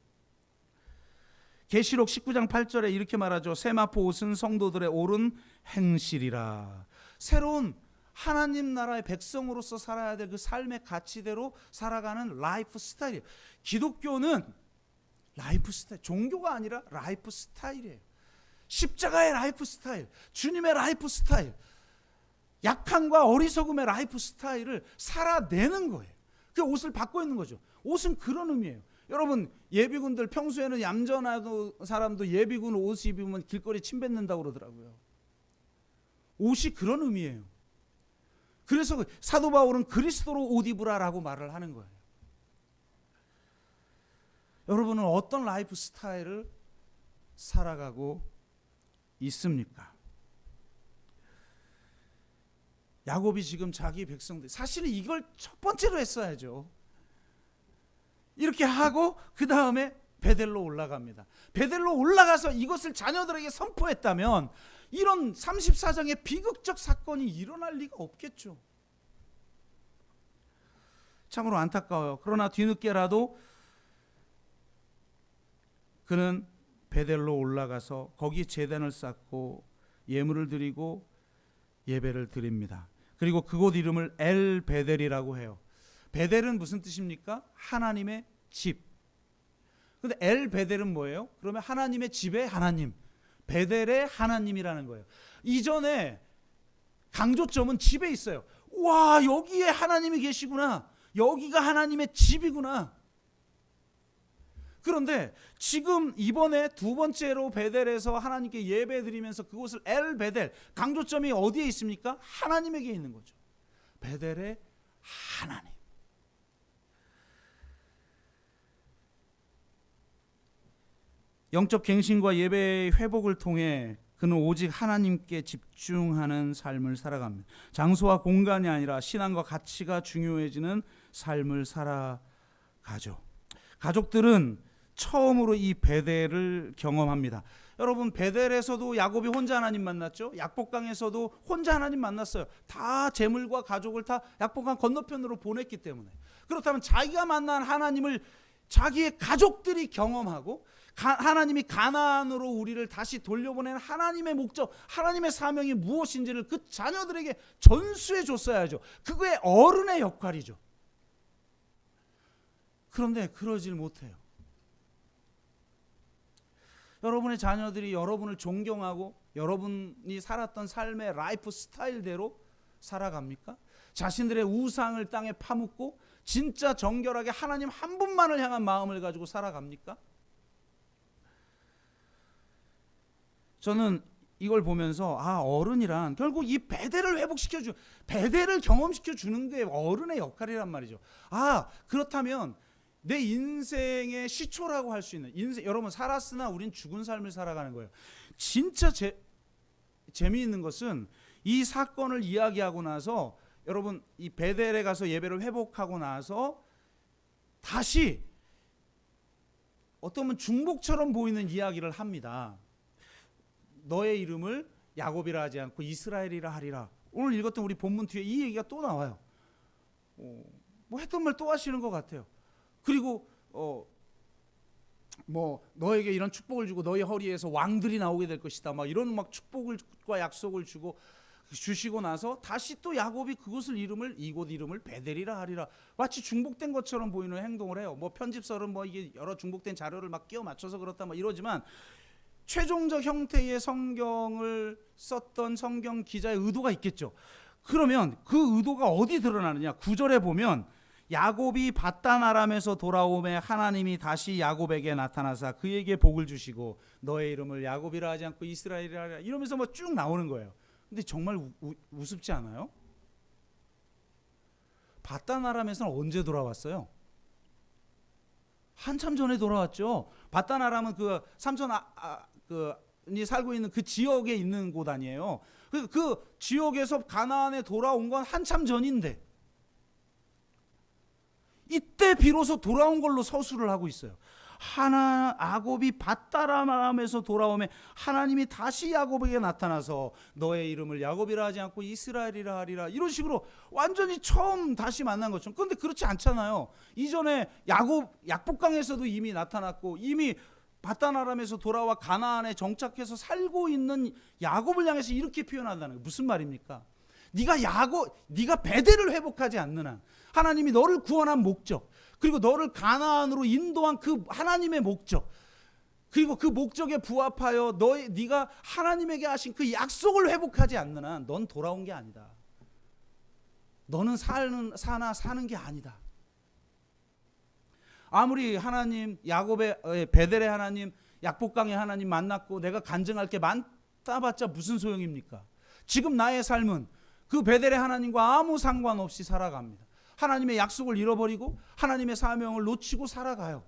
계시록 19장 8절에 이렇게 말하죠. 세마포 옷은 성도들의 옳은 행실이라. 새로운 하나님 나라의 백성으로서 살아야 될 그 삶의 가치대로 살아가는 라이프 스타일이에요. 기독교는 라이프 스타일, 종교가 아니라 라이프 스타일이에요. 십자가의 라이프 스타일, 주님의 라이프 스타일, 약함과 어리석음의 라이프 스타일을 살아내는 거예요. 그 옷을 바꿔 입는 거죠. 옷은 그런 의미예요. 여러분 예비군들 평소에는 얌전한 사람도 예비군 옷 입으면 길거리 침 뱉는다고 그러더라고요. 옷이 그런 의미예요. 그래서 사도 바울은 그리스도로 옷 입으라라고 말을 하는 거예요. 여러분은 어떤 라이프 스타일을 살아가고 있습니까? 야곱이 지금 자기 백성들, 사실은 이걸 첫 번째로 했어야죠. 이렇게 하고 그 다음에 베델로 올라갑니다. 베델로 올라가서 이것을 자녀들에게 선포했다면 이런 34장의 비극적 사건이 일어날 리가 없겠죠. 참으로 안타까워요. 그러나 뒤늦게라도 그는 베델로 올라가서 거기 제단을 쌓고 예물을 드리고 예배를 드립니다. 그리고 그곳 이름을 엘 베델이라고 해요. 베델은 무슨 뜻입니까? 하나님의 집. 근데 엘 베델은 뭐예요? 그러면 하나님의 집의 하나님, 베델의 하나님이라는 거예요. 이전에 강조점은 집에 있어요. 와, 여기에 하나님이 계시구나. 여기가 하나님의 집이구나. 그런데 지금 이번에 두 번째로 베델에서 하나님께 예배 드리면서 그곳을 엘 베델, 강조점이 어디에 있습니까? 하나님에게 있는 거죠. 베델의 하나님. 영적 갱신과 예배의 회복을 통해 그는 오직 하나님께 집중하는 삶을 살아갑니다. 장소와 공간이 아니라 신앙과 가치가 중요해지는 삶을 살아가죠. 가족들은 처음으로 이 베델을 경험합니다. 여러분 베델에서도 야곱이 혼자 하나님 만났죠. 약복강에서도 혼자 하나님 만났어요. 다 재물과 가족을 다 약복강 건너편으로 보냈기 때문에. 그렇다면 자기가 만난 하나님을 자기의 가족들이 경험하고 하나님이 가나안으로 우리를 다시 돌려보낸 하나님의 목적, 하나님의 사명이 무엇인지를 그 자녀들에게 전수해 줬어야죠. 그거의 어른의 역할이죠. 그런데 그러질 못해요. 여러분의 자녀들이 여러분을 존경하고 여러분이 살았던 삶의 라이프 스타일대로 살아갑니까? 자신들의 우상을 땅에 파묻고 진짜 정결하게 하나님 한 분만을 향한 마음을 가지고 살아갑니까? 저는 이걸 보면서 어른이란 결국 이 베델을 회복시켜주는, 베델을 경험시켜주는 게 어른의 역할이란 말이죠. 그렇다면 내 인생의 시초라고 할 수 있는 인생, 여러분 살았으나 우린 죽은 삶을 살아가는 거예요. 진짜 재미있는 것은 이 사건을 이야기하고 나서 여러분 이 베델에 가서 예배를 회복하고 나서 다시 어떤 중복처럼 보이는 이야기를 합니다. 너의 이름을 야곱이라 하지 않고 이스라엘이라 하리라. 오늘 읽었던 우리 본문 뒤에 이 얘기가 또 나와요. 뭐 했던 말 또 하시는 것 같아요. 그리고 뭐 너에게 이런 축복을 주고 너의 허리에서 왕들이 나오게 될 것이다. 막 이런 막 축복과 약속을 주시고 나서 다시 또 야곱이 이곳 이름을 베델이라 하리라. 마치 중복된 것처럼 보이는 행동을 해요. 뭐 편집설은 뭐 이게 여러 중복된 자료를 막 끼워 맞춰서 그렇다 뭐 이러지만 최종적 형태의 성경을 썼던 성경 기자의 의도가 있겠죠. 그러면 그 의도가 어디 드러나느냐? 9절에 보면 야곱이 밧단 아람에서 돌아오매 하나님이 다시 야곱에게 나타나사 그에게 복을 주시고 너의 이름을 야곱이라 하지 않고 이스라엘이라 하리라. 이러면서 뭐 쭉 나오는 거예요. 근데 정말 우습지 않아요? 밧단 아람에서는 언제 돌아왔어요? 한참 전에 돌아왔죠. 밧단 아람은 그 삼손 이 살고 있는 그 지역에 있는 곳 아니에요. 그 지역에서 가나안에 돌아온 건 한참 전인데 이때 비로소 돌아온 걸로 서술을 하고 있어요. 야곱이 밧단 아람에서 돌아오매 하나님이 다시 야곱에게 나타나서 너의 이름을 야곱이라 하지 않고 이스라엘이라 하리라. 이런 식으로 완전히 처음 다시 만난 것처럼. 그런데 그렇지 않잖아요. 이전에 약복강에서도 이미 나타났고 이미 밧단 아람에서 돌아와 가나안에 정착해서 살고 있는 야곱을 향해서 이렇게 표현한다는 게 무슨 말입니까? 네가 베델을 회복하지 않는 한 하나님이 너를 구원한 목적, 그리고 너를 가나안으로 인도한 그 하나님의 목적, 그리고 그 목적에 부합하여 네가 하나님에게 하신 그 약속을 회복하지 않는 한 넌 돌아온 게 아니다. 너는 사는 게 아니다. 아무리 하나님, 베델의 하나님, 약복강의 하나님 만났고 내가 간증할 게 많다봤자 무슨 소용입니까? 지금 나의 삶은 그 베델의 하나님과 아무 상관없이 살아갑니다. 하나님의 약속을 잃어버리고 하나님의 사명을 놓치고 살아가요.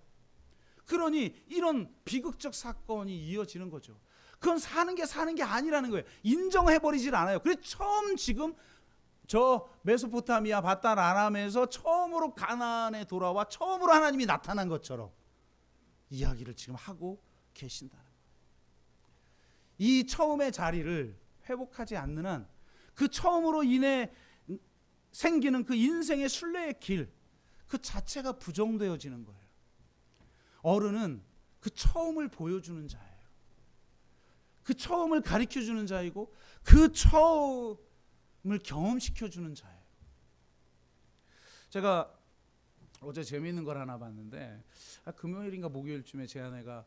그러니 이런 비극적 사건이 이어지는 거죠. 그건 사는 게 아니라는 거예요. 인정해버리질 않아요. 그래서 처음 지금 저 메소포타미아 밧단 아람에서 처음으로 가나안에 돌아와 처음으로 하나님이 나타난 것처럼 이야기를 지금 하고 계신다는 거예요. 이 처음의 자리를 회복하지 않는 한 그 처음으로 인해 생기는 그 인생의 순례의 길, 그 자체가 부정되어지는 거예요. 어른은 그 처음을 보여주는 자예요. 그 처음을 가르쳐주는 자이고 그 처음을 경험시켜주는 자예요. 제가 어제 재미있는 걸 하나 봤는데 금요일인가 목요일쯤에 제 아내가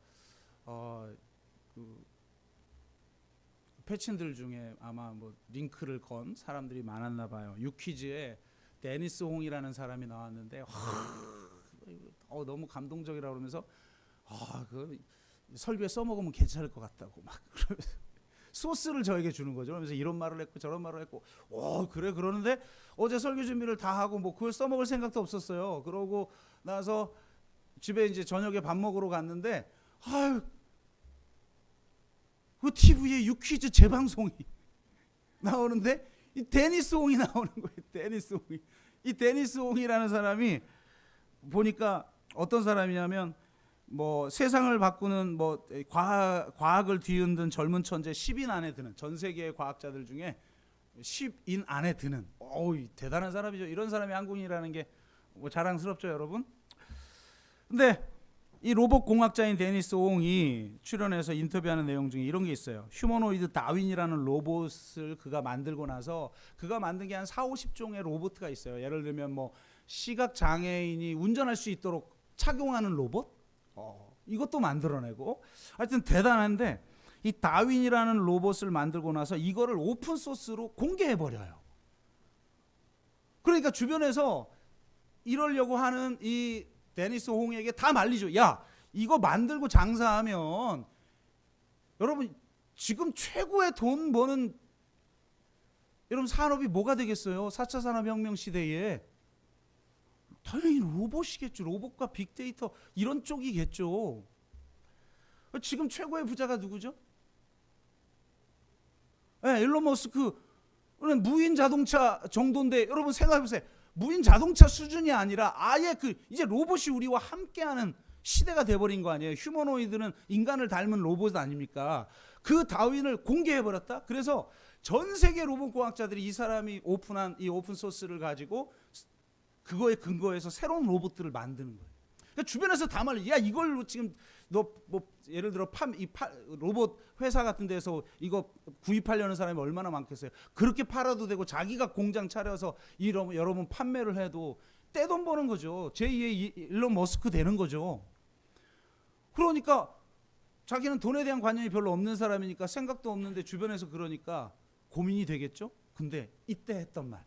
패친들 중에 아마 뭐 링크를 건 사람들이 많았나 봐요. 유퀴즈에 데니스 홍이라는 사람이 나왔는데 너무 감동적이라고 그러면서 그 설교에 써먹으면 괜찮을 것 같다고 막 그러면서 소스를 저에게 주는 거죠. 그러면서 이런 말을 했고 저런 말을 했고 그래 그러는데 어제 설교 준비를 다 하고 뭐 그걸 써먹을 생각도 없었어요. 그러고 나서 집에 이제 저녁에 밥 먹으러 갔는데 그 TV에 유퀴즈 재방송이 나오는데 이 데니스 홍이 나오는 거예요. 데니스 홍이. 이 데니스 홍이라는 사람이 보니까 어떤 사람이냐면 뭐 세상을 바꾸는 뭐 과학을 뒤흔든 젊은 천재 10인 안에 드는, 전 세계의 과학자들 중에 10인 안에 드는, 어우 대단한 사람이죠. 이런 사람이 한국인이라는 게 뭐 자랑스럽죠, 여러분. 근데 이 로봇 공학자인 데니스 옹이 출연해서 인터뷰하는 내용 중에 이런 게 있어요. 휴머노이드 다윈이라는 로봇을 그가 만들고 나서, 그가 만든 게 한 4, 50종의 로봇가 있어요. 예를 들면 뭐 시각 장애인이 운전할 수 있도록 착용하는 로봇, 이것도 만들어내고, 하여튼 대단한데, 이 다윈이라는 로봇을 만들고 나서 이거를 오픈 소스로 공개해 버려요. 그러니까 주변에서 이러려고 하는 이 데니스 홍에게 다 말리죠. 야, 이거 만들고 장사하면 여러분 지금 최고의 돈 버는 여러분 산업이 뭐가 되겠어요? 4차 산업혁명 시대에 당연히 로봇이겠죠. 로봇과 빅데이터 이런 쪽이겠죠. 지금 최고의 부자가 누구죠? 네, 일론 머스크는 무인 자동차 정도인데, 여러분 생각해보세요. 무인 자동차 수준이 아니라 아예 이제 로봇이 우리와 함께하는 시대가 돼버린 거 아니에요. 휴머노이드는 인간을 닮은 로봇 아닙니까? 그 다윈을 공개해버렸다. 그래서 전 세계 로봇 공학자들이 이 사람이 오픈한 이 오픈 소스를 가지고 그거에 근거해서 새로운 로봇들을 만드는 거예요. 그러니까 주변에서 다 말려. 야, 이걸로 지금 너 뭐 예를 들어 로봇 회사 같은 데서 이거 구입하려는 사람이 얼마나 많겠어요. 그렇게 팔아도 되고 자기가 공장 차려서 여러분 판매를 해도 떼돈 버는 거죠. 제2의 일론 머스크 되는 거죠. 그러니까 자기는 돈에 대한 관념이 별로 없는 사람이니까, 생각도 없는데 주변에서 그러니까 고민이 되겠죠. 근데 이때 했던 말,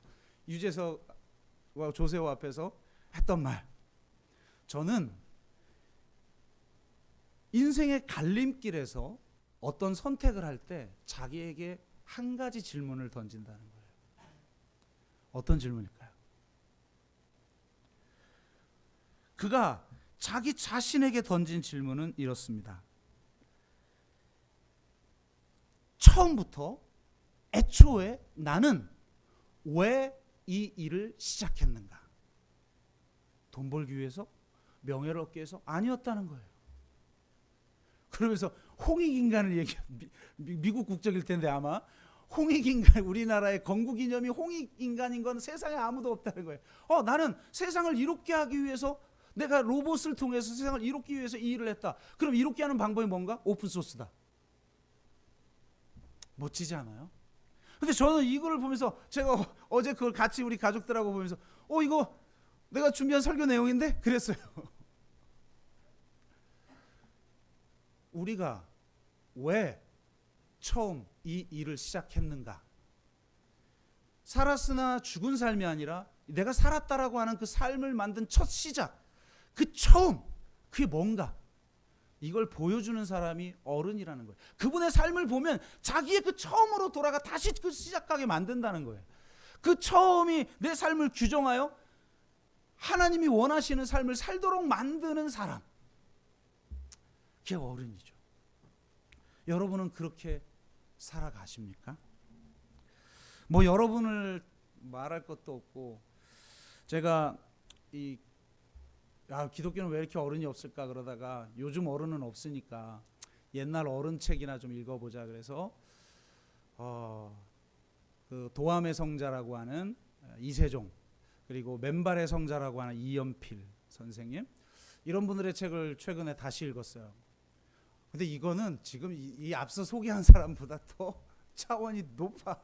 유재석과 조세호 앞에서 했던 말, 저는 인생의 갈림길에서 어떤 선택을 할 때 자기에게 한 가지 질문을 던진다는 거예요. 어떤 질문일까요? 그가 자기 자신에게 던진 질문은 이렇습니다. 처음부터 애초에 나는 왜 이 일을 시작했는가? 돈 벌기 위해서? 명예를 얻기 위해서? 아니었다는 거예요. 그러면서 홍익인간을 미국 국적일 텐데 아마 홍익인간, 우리나라의 건국이념이 홍익인간인 건 세상에 아무도 없다는 거예요. 나는 세상을 이롭게 하기 위해서, 내가 로봇을 통해서 세상을 이롭게 위해서 이 일을 했다. 그럼 이롭게 하는 방법이 뭔가? 오픈소스다. 멋지지 않아요? 근데 저는 이거를 보면서, 제가 어제 그걸 같이 우리 가족들하고 보면서 이거 내가 준비한 설교 내용인데? 그랬어요. 우리가 왜 처음 이 일을 시작했는가? 살았으나 죽은 삶이 아니라 내가 살았다라고 하는 그 삶을 만든 첫 시작, 그 처음, 그게 뭔가? 이걸 보여주는 사람이 어른이라는 거예요. 그분의 삶을 보면 자기의 그 처음으로 돌아가 다시 그 시작하게 만든다는 거예요. 그 처음이 내 삶을 규정하여 하나님이 원하시는 삶을 살도록 만드는 사람, 그게 어른이죠. 여러분은 그렇게 살아가십니까? 뭐 여러분을 말할 것도 없고, 제가 기독교는 왜 이렇게 어른이 없을까 그러다가 요즘 어른은 없으니까 옛날 어른 책이나 좀 읽어보자 그래서 그 도함의 성자라고 하는 이세종, 그리고 맨발의 성자라고 하는 이연필 선생님, 이런 분들의 책을 최근에 다시 읽었어요. 근데 이거는 지금 이 앞서 소개한 사람보다 더 차원이 높아.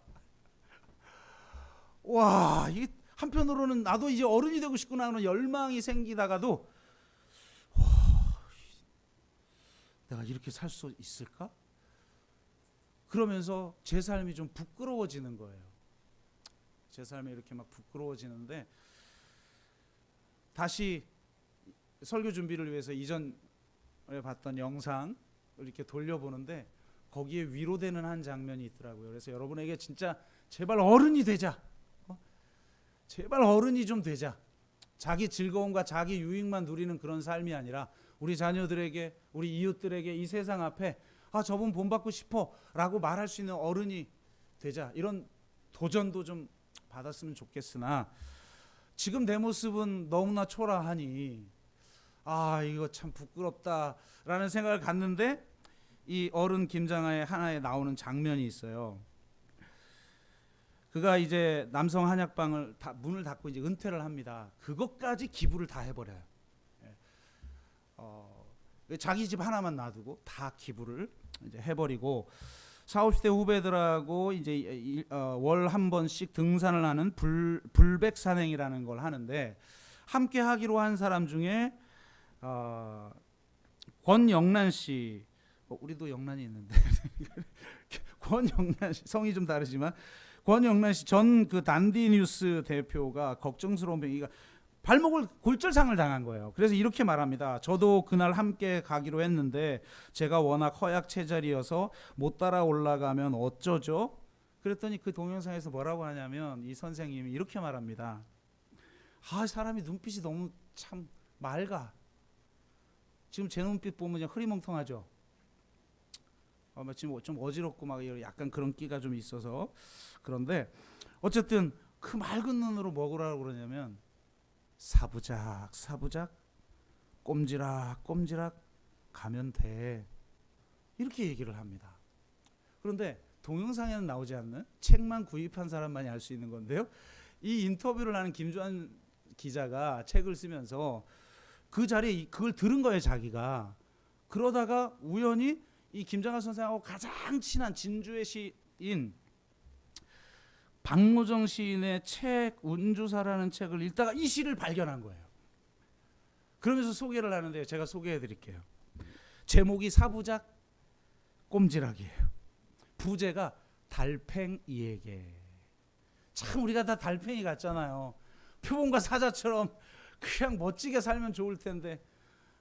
와, 이게 한편으로는 나도 이제 어른이 되고 싶구나 하는 열망이 생기다가도 내가 이렇게 살 수 있을까? 그러면서 제 삶이 좀 부끄러워지는 거예요. 제 삶이 이렇게 막 부끄러워지는데, 다시 설교 준비를 위해서 이전에 봤던 영상 이렇게 돌려보는데 거기에 위로되는 한 장면이 있더라고요. 그래서 여러분에게 진짜 제발 어른이 되자. 제발 어른이 좀 되자. 자기 즐거움과 자기 유익만 누리는 그런 삶이 아니라 우리 자녀들에게, 우리 이웃들에게 이 세상 앞에 저분 본받고 싶어 라고 말할 수 있는 어른이 되자. 이런 도전도 좀 받았으면 좋겠으나 지금 내 모습은 너무나 초라하니 아 이거 참 부끄럽다라는 생각을 갖는데 이 어른 김장하에 하나에 나오는 장면이 있어요. 그가 이제 남성 한약방을 문을 닫고 이제 은퇴를 합니다. 그것까지 기부를 다 해버려요. 자기 집 하나만 놔두고 다 기부를 이제 해버리고 40, 50대 후배들하고 이제 월 한 번씩 등산을 하는 불백산행이라는 걸 하는데 함께 하기로 한 사람 중에 권영란 씨, 우리도 영란이 있는데 권영란 씨 성이 좀 다르지만 권영란 씨 전 그 단디뉴스 대표가 걱정스러운 병이가 발목을 골절상을 당한 거예요. 그래서 이렇게 말합니다. 저도 그날 함께 가기로 했는데 제가 워낙 허약 체질이어서 못 따라 올라가면 어쩌죠? 그랬더니 그 동영상에서 뭐라고 하냐면 이 선생님이 이렇게 말합니다. 아 사람이 눈빛이 너무 참 맑아. 지금 제 눈빛 보면 그냥 흐리멍텅하죠. 지금 좀 어지럽고 막 약간 그런 끼가 좀 있어서 그런데 어쨌든 그 맑은 눈으로 먹으라고 그러냐면 사부작 사부작 꼼지락 꼼지락 가면 돼 이렇게 얘기를 합니다. 그런데 동영상에는 나오지 않는 책만 구입한 사람만이 알 수 있는 건데요. 이 인터뷰를 하는 김주환 기자가 책을 쓰면서 그 자리에 그걸 들은 거예요 자기가. 그러다가 우연히 이 김장하 선생하고 가장 친한 진주의 시인 박무정 시인의 책 운주사라는 책을 읽다가 이 시를 발견한 거예요. 그러면서 소개를 하는데요. 제가 소개해 드릴게요. 제목이 사부작 꼼지락이에요. 부제가 달팽이에게. 참 우리가 다 달팽이 같잖아요. 표본과 사자처럼 그냥 멋지게 살면 좋을 텐데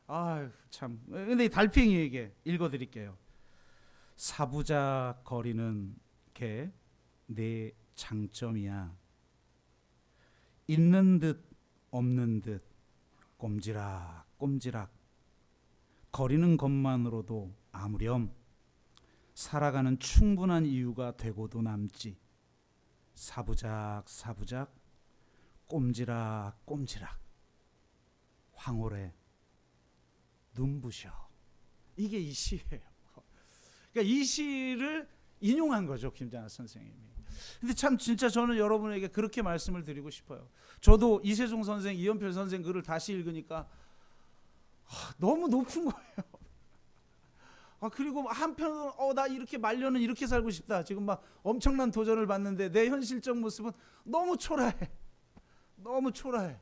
아 참. 근데 이 달팽이에게 읽어 드릴게요. 사부작 거리는 게 내 장점이야. 있는 듯 없는 듯 꼼지락 꼼지락 거리는 것만으로도 아무렴 살아가는 충분한 이유가 되고도 남지. 사부작 사부작 꼼지락 꼼지락 황홀해 눈부셔. 이게 이 시예요. 그러니까 이 시를 인용한 거죠 김장하 선생님이. 근데 참 진짜 저는 여러분에게 그렇게 말씀을 드리고 싶어요. 저도 이세종 선생, 이연필 선생 글을 다시 읽으니까 너무 높은 거예요. 그리고 한편으로 나 이렇게 말년은 이렇게 살고 싶다. 지금 막 엄청난 도전을 받는데 내 현실적 모습은 너무 초라해. 너무 초라해.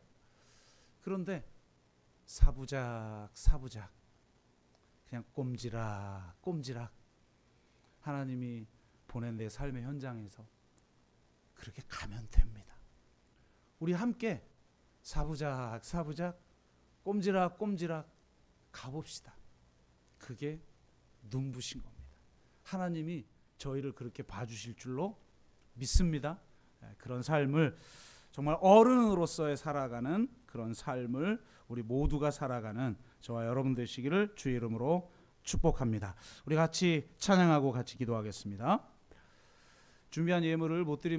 그런데 사부작 사부작 그냥 꼼지락 꼼지락 하나님이 보낸 내 삶의 현장에서 그렇게 가면 됩니다. 우리 함께 사부작 사부작 꼼지락 꼼지락 가봅시다. 그게 눈부신 겁니다. 하나님이 저희를 그렇게 봐주실 줄로 믿습니다. 그런 삶을 정말 어른으로서의 살아가는 그런 삶을 우리 모두가 살아가는 저와 여러분 되시기를 주의 이름으로 축복합니다. 우리 같이 찬양하고 같이 기도하겠습니다. 준비한 예물을 못 드린